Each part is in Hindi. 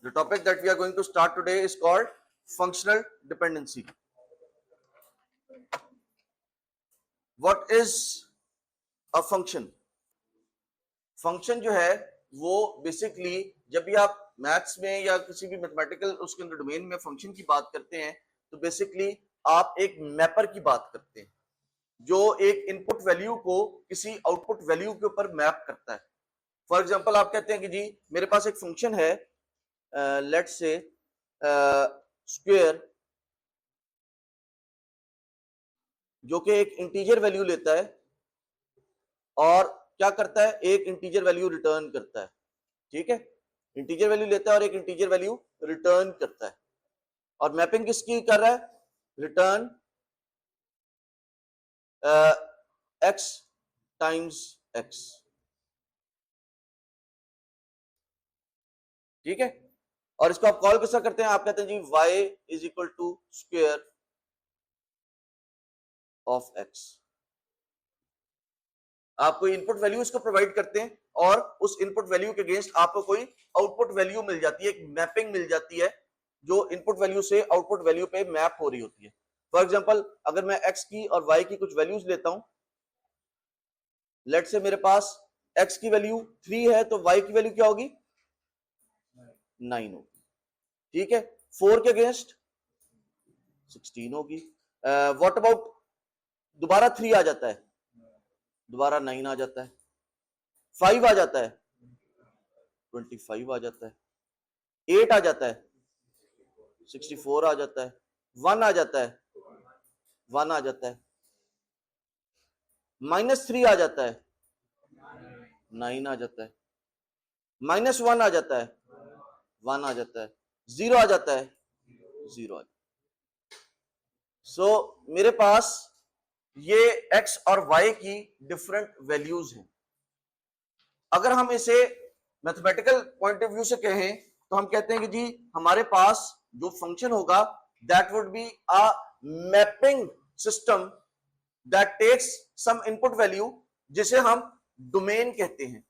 The topic that we are going to start today is called functional dependency. What is a function? Function जो है वो बेसिकली जब भी आप मैथ्स में या किसी भी मैथमेटिकल उसके अंदर डोमेन में फंक्शन की बात करते हैं तो बेसिकली आप एक मैपर की बात करते हैं जो एक इनपुट वैल्यू को किसी आउटपुट वैल्यू के ऊपर मैप करता है. फॉर एग्जांपल आप कहते हैं कि जी मेरे पास एक फंक्शन है लेट्स से स्क्वायर जो कि एक इंटीजर वैल्यू लेता है और क्या करता है, एक इंटीजर वैल्यू रिटर्न करता है. ठीक है, इंटीजर वैल्यू लेता है और एक इंटीजर वैल्यू रिटर्न करता है. और मैपिंग किसकी कर रहा है? Return x times x. ठीक है, और इसको आप कॉल कैसा करते हैं? आप कहते हैं जी y is equal to square of x. आप कोई इनपुट वैल्यू इसको प्रोवाइड करते हैं और उस इनपुट वैल्यू के अगेंस्ट आपको कोई आउटपुट वैल्यू मिल जाती है, एक मैपिंग मिल जाती है जो इनपुट वैल्यू से आउटपुट वैल्यू पे मैप हो रही होती है. फॉर एग्जांपल अगर मैं x की और y की कुछ वैल्यूज लेता हूं, लेट्स से मेरे पास x की वैल्यू 3 है तो y की वैल्यू क्या होगी? 9 होगी. ठीक है, 4 के अगेंस्ट 16 होगी. व्हाट अबाउट दोबारा 3 आ जाता है, दोबारा 9 आ जाता है, 5 आ जाता है, 25 आ जाता है, 8 आ जाता है, 64 आ जाता है, 1 आ जाता है, 1 आ जाता है, -3 आ जाता है, 9 आ जाता है, -1 आ जाता है, 1 आ जाता है, 0 आ जाता है, 0 आ जाता है. सो मेरे पास ये x और y की डिफरेंट वैल्यूज हैं. अगर हम इसे मैथमेटिकल पॉइंट ऑफ व्यू से कहें तो हम कहते हैं कि जी हमारे पास जो फंक्शन होगा that would be a mapping system that takes some input value जिसे हम डोमेन कहते हैं,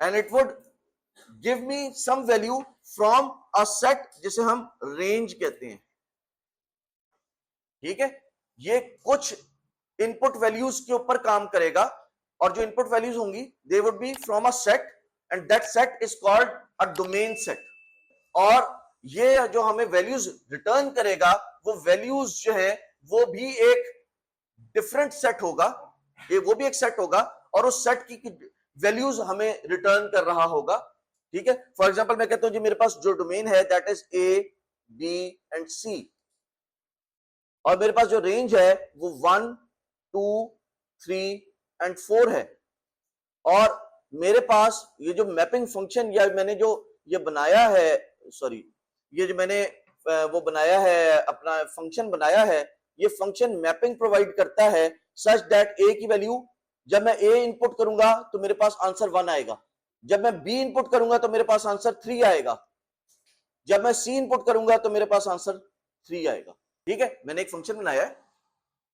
and it would give me some value from a set जिसे हम रेंज कहते हैं. ठीक है, ये कुछ इनपुट वैल्यूज के ऊपर काम करेगा और जो इनपुट वैल्यूज होंगी they would be from a set and that set is called a domain set. और ये जो हमें वैल्यूज रिटर्न करेगा वो वैल्यूज जो है वो भी एक डिफरेंट सेट होगा, वो भी एक सेट होगा और उस सेट की वैल्यूज हमें रिटर्न कर रहा होगा. ठीक है, फॉर एग्जांपल मैं कहता हूं जी मेरे पास जो डोमेन है that is A B and C और मेरे पास जो रेंज है वो 1 2 3 एंड 4 है. और मेरे पास ये जो मैपिंग फंक्शन या मैंने जो ये बनाया है, सॉरी ये जो मैंने वो बनाया है, अपना फंक्शन बनाया है, ये फंक्शन मैपिंग प्रोवाइड करता है सच दैट ए की वैल्यू जब मैं ए इनपुट करूंगा तो मेरे पास आंसर 1 आएगा, जब मैं बी इनपुट करूंगा तो मेरे पास आंसर 3 आएगा, जब मैं सी इनपुट करूंगा तो मेरे पास आंसर 3 आएगा. ठीक है, मैंने एक फंक्शन बनाया है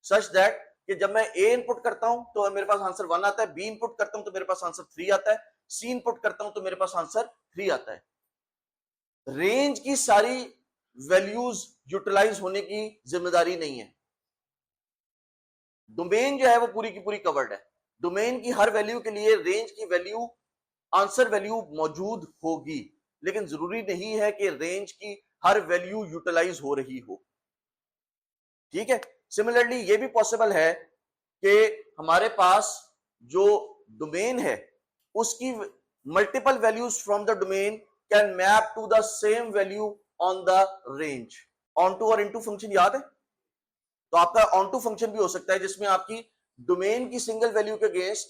सच दैट कि जब मैं ए इनपुट करता हूं तो मेरे पास आंसर 1 आता है, बी इनपुट करता हूं तो मेरे पास आंसर 3 आता है, सी इनपुट करता हूं तो मेरे पास आंसर 3 आता है. रेंज की सारी वैल्यूज यूटिलाइज होने की जिम्मेदारी नहीं है. डोमेन जो है वो पूरी की पूरी कवर्ड है. डोमेन की हर वैल्यू के लिए रेंज की वैल्यू, आंसर वैल्यू मौजूद होगी, लेकिन जरूरी नहीं है कि रेंज की हर वैल्यू यूटिलाइज हो रही हो. ठीक है, सिमिलरली ये भी पॉसिबल है कि हमारे पास जो डोमेन है उसकी multiple values from the domain can map to the same value on the range. Onto और इनटू फंक्शन याद है? तो आपका ऑन टू फंक्शन भी हो सकता है जिसमें आपकी डोमेन की सिंगल वैल्यू के अगेंस्ट,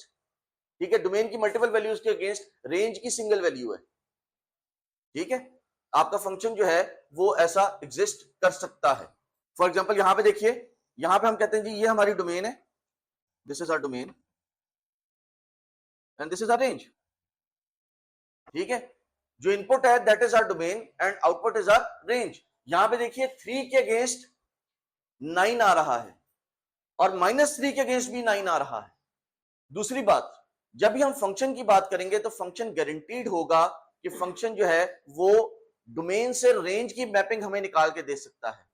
ठीक है, डोमेन की मल्टीपल वैल्यूज के अगेंस्ट रेंज की सिंगल वैल्यू है. ठीक है, आपका फंक्शन जो है वो ऐसा एग्जिस्ट कर सकता है. फॉर एग्जाम्पल यहां पे देखिए, यहां पे हम कहते हैं जी ये हमारी डोमेन है, this is our domain and this is our range. ठीक है, जो इनपुट है that is our domain and output is our range. यहां पे देखिए 3 के अगेंस्ट 9 आ रहा है और -3 के अगेंस्ट भी 9 आ रहा है. दूसरी बात, जब भी हम फंक्शन की बात करेंगे तो फंक्शन गारंटीड होगा कि फंक्शन जो है वो डोमेन से रेंज की मैपिंग हमें निकाल के दे सकता है।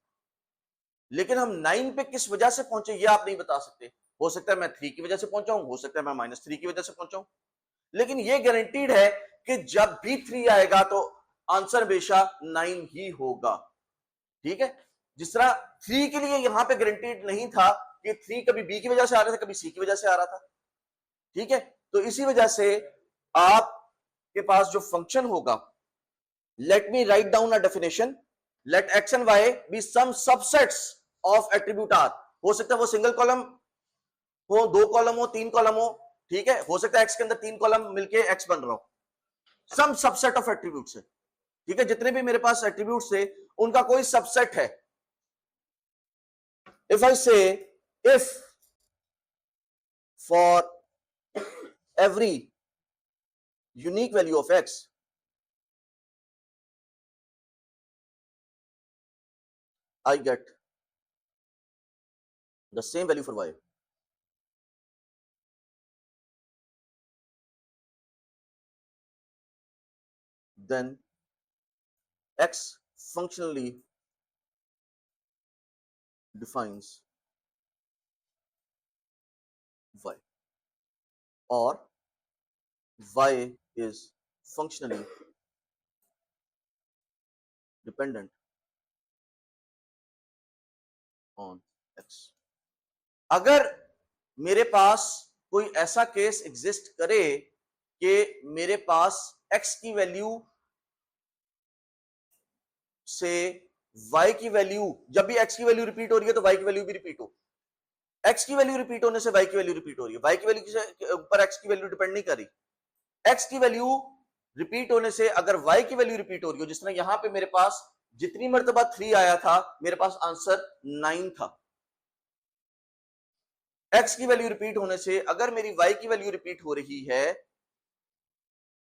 लेकिन हम 9 पे किस वजह से पहुंचे ये आप नहीं बता सकते। हो सकता है मैं 3 की वजह से पहुंचा हूं, हो सकता है मैं -3 की वजह से पहुंचा हूं, लेकिन ये गारंटीड है कि जब भी 3 आएगा तो आंसर हमेशा 9 ही होगा। ठीक है, जिस तरह 3 के लिए यहां पे गारंटीड नहीं था कि 3 कभी बी की वजह से आ रहा था, कभी सी की वजह से आ रहा था। ठीक है, तो इसी वजह से आपके पास जो फंक्शन होगा, let me write down a definition, let X and Y be some subsets of attribute R. हो सकता है वो सिंगल कॉलम हो, 2 कॉलम हो, 3 कॉलम हो। ठीक है, हो सकता है एक्स के अंदर 3 कॉलम मिलके एक्स बन रहा हो, सम सबसेट ऑफ एट्रीब्यूट्स है। ठीक है, जितने भी मेरे पास एट्रीब्यूट्स थे उनका कोई सबसेट है। इफ आई से if for every unique value of x I get the same value for y, then x functionally defines y, or y is functionally dependent on x। अगर मेरे पास कोई ऐसा केस एग्जिस्ट करे कि मेरे पास x की वैल्यू से y की वैल्यू, जब भी x की वैल्यू रिपीट हो रही है तो y की वैल्यू भी रिपीट हो, x की वैल्यू रिपीट होने से y की वैल्यू रिपीट हो रही है, y की वैल्यू के ऊपर x की वैल्यू डिपेंड नहीं कर रही, x की वैल्यू रिपीट होने से अगर y की वैल्यू रिपीट हो रही हो, जिस तरह यहां पे मेरे पास जितनी मर्तबा 3 आया था मेरे पास आंसर 9 था। x की वैल्यू रिपीट होने से अगर मेरी y की वैल्यू रिपीट हो रही है,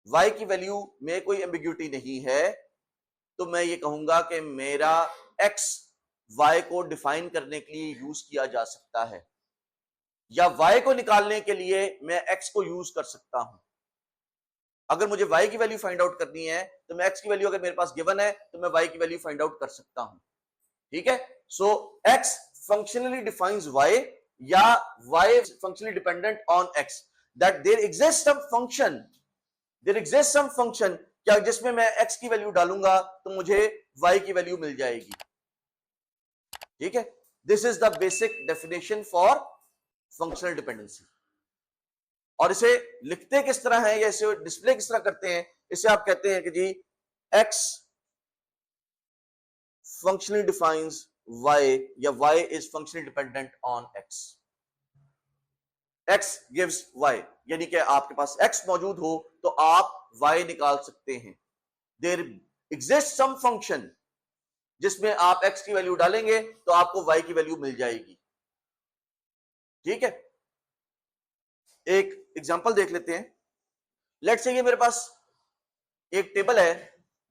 y की वैल्यू में कोई एम्बिग्यूटी नहीं है, तो मैं ये कहूंगा कि मेरा x y को डिफाइन करने के लिए यूज किया जा सकता है, या y को निकालने के लिए मैं x को यूज कर सकता हूं। अगर मुझे y की वैल्यू फाइंड आउट करनी है तो मैं x की वैल्यू अगर मेरे पास गिवन है तो मैं y की वैल्यू फाइंड आउट कर सकता हूं। ठीक है, so x functionally defines y, या y functionally dependent on x, that there exist some function क्या जिसमें मैं x की वैल्यू डालूंगा तो मुझे y की वैल्यू मिल जाएगी। ठीक है, this is the basic definition for functional dependency. और इसे लिखते किस तरह है या इसे डिस्प्ले किस तरह करते हैं, इसे आप कहते हैं कि जी x फंक्शनली डिफाइंस y, या y is functionally dependent on x, x gives y, यानी कि आपके पास x मौजूद हो तो आप y निकाल सकते हैं। देयर एग्जिस्ट सम फंक्शन जिसमें आप x की वैल्यू डालेंगे तो आपको y की वैल्यू मिल जाएगी। ठीक है, एक एग्जांपल देख लेते हैं। लेट्स से ये मेरे पास एक टेबल है,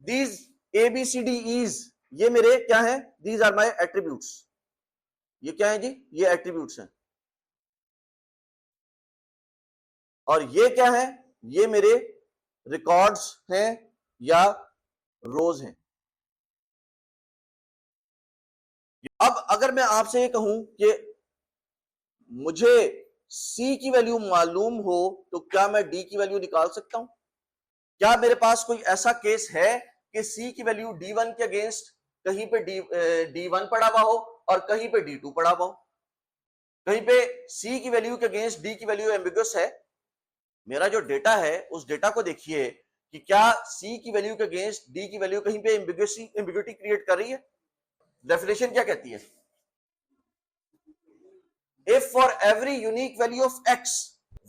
दीज ABCDEs, ये मेरे क्या है, दीज आर माय एट्रीब्यूट्स। ये क्या है जी, ये एट्रीब्यूट्स हैं। और ये क्या है, ये मेरे रिकॉर्ड्स हैं या रोज हैं। अब अगर मैं आपसे ये कहूं कि मुझे C की वैल्यू मालूम हो तो क्या मैं D की वैल्यू निकाल सकता हूं? क्या मेरे पास कोई ऐसा केस है कि C की वैल्यू D1 के अगेंस्ट कहीं पे D1 पड़ा हुआ हो और कहीं पे D2 पड़ा हुआ हो? कहीं पे C की वैल्यू के अगेंस्ट D की वैल्यू एम्बिगुअस है? मेरा जो डेटा है उस डेटा को देखिए कि क्या C की वैल्यू के अगेंस्ट D की वैल्यू कहीं पे एम्बिग्युइटी क्रिएट कर रही है? डेफिनेशन क्या कहती है? If for every unique value of x,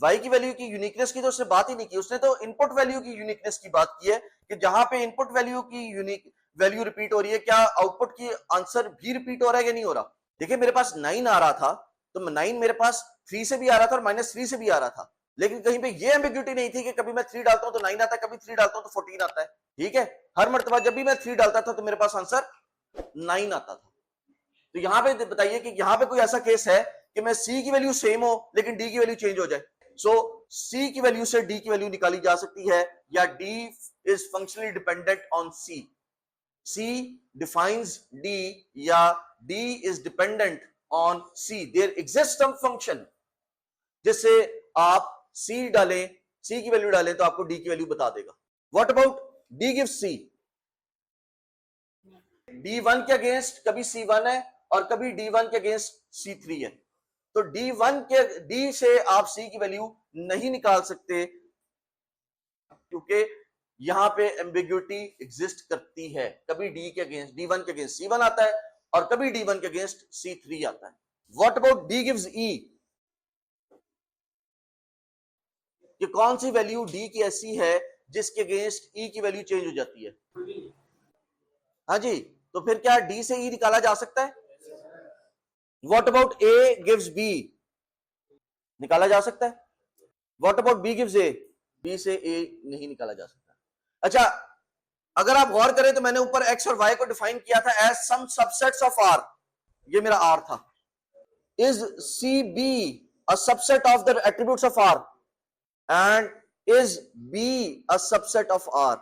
y की वैल्यू की यूनिकनेस की तो उसने बात ही नहीं की, उसने तो इनपुट वैल्यू की यूनिकनेस की बात की है कि जहां पे इनपुट वैल्यू की यूनिक वैल्यू रिपीट हो रही है, क्या आउटपुट की आंसर भी रिपीट हो रहा है या नहीं हो रहा? देखिए मेरे पास 9 आ रहा था तो 9 मेरे पास 3 से भी आ रहा था और -3 से भी आ रहा था, लेकिन कहीं पे ये एम्बिग्यूटी नहीं थी कि कभी मैं 3 डालता हूं तो 9 आता है, कभी 3 डालता हूं तो 14 आता है। ठीक है, हर मर्तबा जब भी मैं 3 डालता था तो मेरे पास आंसर 9 आता था। तो यहां पे बताइए कि यहां पे कोई ऐसा केस है कि मैं C की वैल्यू सेम हो लेकिन D की वैल्यू चेंज हो जाए? सो C की वैल्यू से D की वैल्यू निकाली जा सकती है, या D is functionally dependent on C. C defines D, या D is dependent on C. There exists some function जिससे आप C डालें, C की वैल्यू डालें तो आपको D की वैल्यू बता देगा. What about D gives C? D1 के अगेंस्ट कभी C1 है और कभी D1 के अगेंस्ट C3 है. तो D से आप C की वैल्यू नहीं निकाल सकते क्योंकि यहां पे एम्बिग्युइटी एग्जिस्ट करती है. कभी D1 के अगेंस्ट C1 आता है और कभी D1 के अगेंस्ट C3 आता है. What about D gives E? कि कौन सी वैल्यू D की ऐसी है जिसके अगेंस्ट E की वैल्यू चेंज हो जाती है? हाँ जी, तो फिर क्या D से E निकाला जा सकता है? What about A gives B? निकाला जा सकता है. What about B gives A? B से A नहीं निकाला जा सकता. अच्छा, अगर आप गौर करें तो मैंने ऊपर X और Y को डिफाइन किया था as some subsets of R. ये मेरा R था. Is CB a subset of the attributes of R? And is B a subset of R?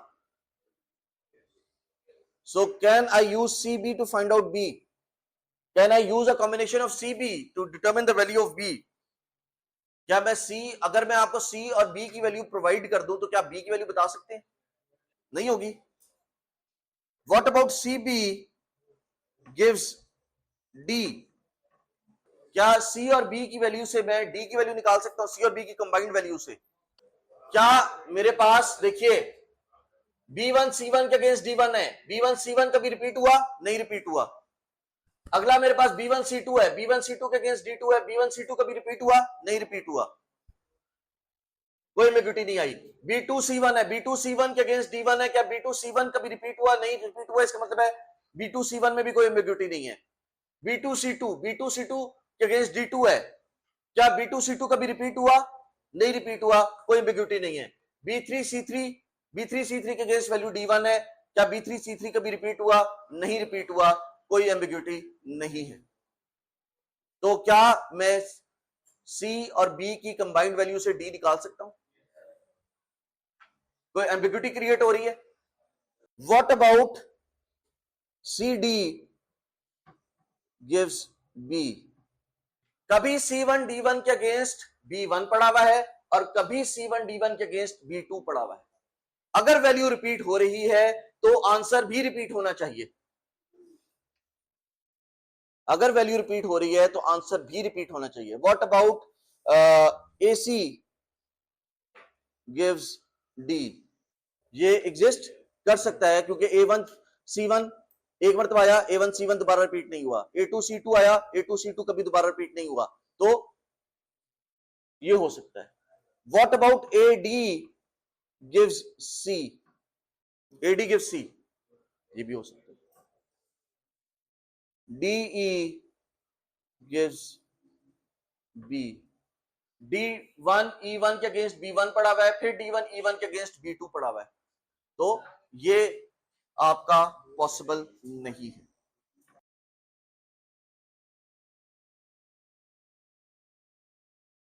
So can I use CB to find out B? Can I use a combination of CB to determine the value of B? क्या मैं अगर मैं आपको C और B की वैल्यू प्रोवाइड कर दूं तो क्या B की वैल्यू बता सकते हैं? नहीं होगी. What about CB gives D? क्या C और B की वैल्यू से मैं D की वैल्यू निकाल सकता हूं, C और B की कंबाइंड वैल्यू से? क्या मेरे पास देखिए B1 C1 के अगेंस्ट D1 है. B1 C1 कभी रिपीट हुआ? नहीं रिपीट हुआ. अगला मेरे पास B1 C2 है. B1 C2 के अगेंस्ट D2 है. B1 C2 कभी रिपीट हुआ? नहीं रिपीट हुआ. कोई एम्बिग्युइटी नहीं आई. B2 C1 है. B2 C1 के अगेंस्ट D1 है. क्या B2 C1 कभी रिपीट हुआ? नहीं रिपीट हुआ. इसका मतलब है B2 C1 में भी कोई एम्बिग्युइटी नहीं है. B2 C2 के अगेंस्ट D2 है. क्या B2 C2 कभी रिपीट हुआ? नहीं रिपीट हुआ. कोई एम्बिग्युइटी नहीं है. B3 C3 के अगेंस्ट वैल्यू D1 है. क्या B3 C3 कभी रिपीट हुआ? नहीं रिपीट हुआ. कोई एम्बिग्युइटी नहीं है. तो क्या मैं C और B की कंबाइंड वैल्यू से D निकाल सकता हूं? कोई एम्बिग्युइटी क्रिएट हो रही है? What about CD gives B? कभी C1 D1 के अगेंस्ट B1 पड़ा हुआ है और कभी C1 D1 के अगेंस्ट B2 पड़ा हुआ है. अगर वैल्यू रिपीट हो रही है तो आंसर भी रिपीट होना चाहिए. अगर वैल्यू रिपीट हो रही है तो आंसर भी रिपीट होना चाहिए. What about AC gives D? ये एग्जिस्ट कर सकता है क्योंकि A1 C1 एक मरतबा आया, A1 C1 दोबारा रिपीट नहीं हुआ. A2 C2 आया, A2 C2 कभी दोबारा रिपीट नहीं हुआ. तो ये हो सकता है. What about AD gives C? AD gives C? ये भी हो सकता है. DE gives B? D1 E1 के अगेंस्ट B1 पड़ा हुआ है, फिर D1 E1 के अगेंस्ट B2 पड़ा हुआ है. तो ये आपका पॉसिबल नहीं है.